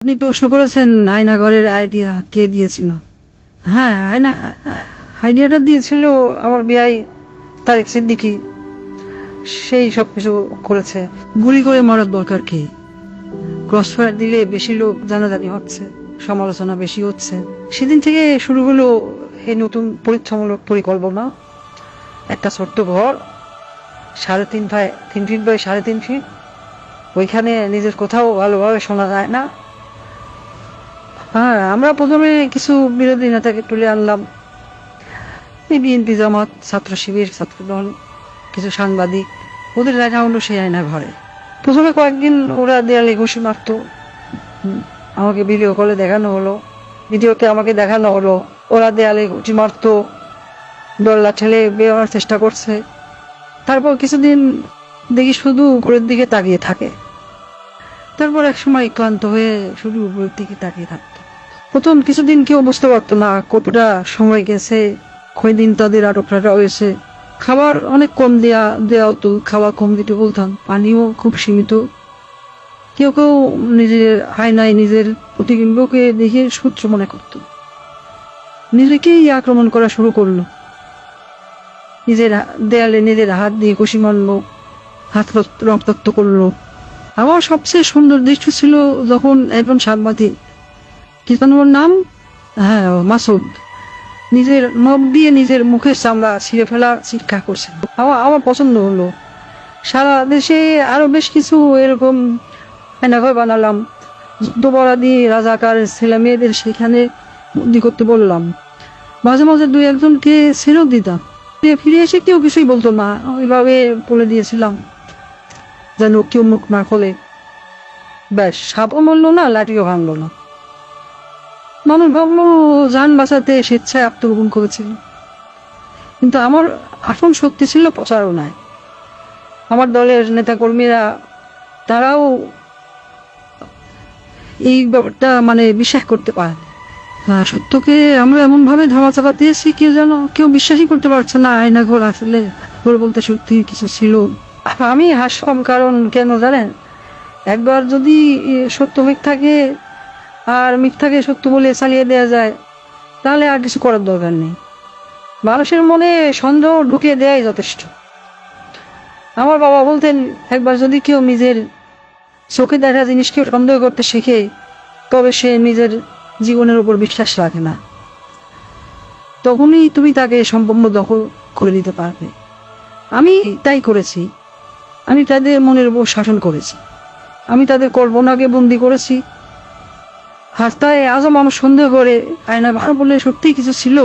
আপনি প্রশ্ন করেছেন আয়নাঘরের আইডিয়া কে দিয়েছিল। হ্যাঁ, আইডিয়াটা দিয়েছিল আমার বিয়াই তারেক সিদ্দিকী। সেই সব কিছু করেছে। গুলি করে মরার দরকার কি? ক্রসফায়ার দিলে বেশি লোক জানাজানি হচ্ছে, সমালোচনা বেশি হচ্ছে। সেদিন থেকে শুরু হলো এই নতুন পরীক্ষামূলক পরিকল্পনা। একটা ছোট্ট ঘর, 3.5 ফিট বাই 3.5 ফিট। ওইখানে নিজের কোথাও ভালোভাবে শোনা যায় না। হ্যাঁ, আমরা প্রথমে কিছু বিরোধী নেতাকে তুলে আনলাম, এই বিএনপি, জামাত, ছাত্র শিবির, ছাত্রদল, কিছু সাংবাদিক। ওদের দেখা হলো সেই আয়না ঘরে। প্রথমে কয়েকদিন ওরা দেয়ালে ঘুষি মারত। আমাকে ভিডিও কলে দেখানো হলো, ভিডিওতে আমাকে দেখানো হলো ওরা দেয়ালে ঘুষি মারত, দল্লা ঠেলে বেরোনোর চেষ্টা করছে। তারপর কিছুদিন দেখি শুধু উপরের দিকে তাকিয়ে থাকে। তারপর এক সময় ক্লান্ত হয়ে শুধু উপরের দিকে তাকিয়ে থাকতো। প্রথম কিছুদিন কেউ বুঝতে পারতো না কতটা সময় গেছে, কয়দিন তাদের আটকটা হয়েছে। খাবার অনেক কম দেওয়া হতো, খাবার কম দিতে বলতাম, পানিও খুব সীমিত। কেউ কেউ নিজের আয়নায় নিজের প্রতিবিম্বকে দেখে সূত্র মনে করত, নিজেকেই আক্রমণ করা শুরু করলো। নিজের দেয়ালে নিজের হাত দিয়ে ঘুষি মারলো, হাত রক্তাক্ত করলো। আমার সবচেয়ে সুন্দর দৃশ্য ছিল যখন একজন সাংবাদিক, কি যেন ওর নাম, হ্যাঁ মাসুদ, নিজের নখ দিয়ে নিজের মুখের চামড়া ছিঁড়ে ফেলা চিৎকার করছে। আমার পছন্দ হলো। সারা দেশে আরো বেশ কিছু এরকম আয়নাঘর বানালাম। যুদ্ধপরাধী রাজাকার ছেলে মেয়েদের সেখানে বন্দি করতে বললাম। মাঝে মাঝে 2-1জনকে ছেড়েও দিতাম। ফিরে এসে কেউ কিছুই বলতো না, ওইভাবে বলে দিয়েছিলাম যেন কেউ মুখ না খোলে। ব্যাস, সাপও মরলো না, লাঠিও ভাঙলো না। মানুষ ভাবলো যান বাঁচাতে স্বেচ্ছায় আত্মগোপন করেছিল, কিন্তু আমার আসল শক্তি ছিল প্রচারণায়। আমার দলের নেতাকর্মীরা, তারাও এই ব্যাপারটা বিশ্বাস করতে পারে। সত্যকে আমরা এমন ভাবে ধামাচাপা দিয়েছি কেউ বিশ্বাসই করতে পারছে না আয়নাঘর আসলে ঘর বলতে সত্যি কিছু ছিল। আমি হাসলাম, কারণ কেন জানেন, একবার যদি সত্য মিথ্যাকে আর মিথ্যাকে সত্য বলে চালিয়ে দেওয়া যায়, তাহলে আর কিছু করার দরকার নেই। মানুষের মনে সন্দেহ ঢুকিয়ে দেওয়াই যথেষ্ট। আমার বাবা বলতেন, একবার যদি কেউ নিজের চোখে দেখা জিনিসকে সন্দেহ করতে শেখে, তবে সে নিজের জীবনের উপর বিশ্বাস রাখে না। তখনই তুমি তাকে সম্পূর্ণ দখল করে দিতে পারবে। আমি তাই করেছি। আমি তাদের মনের উপর শাসন করেছি। আমি তাদের কল্পনাকে বন্দি করেছি। হাস্তায় আজও মানুষ সন্দেহ করে আয়না ভালো বলে সত্যিই কিছু ছিল।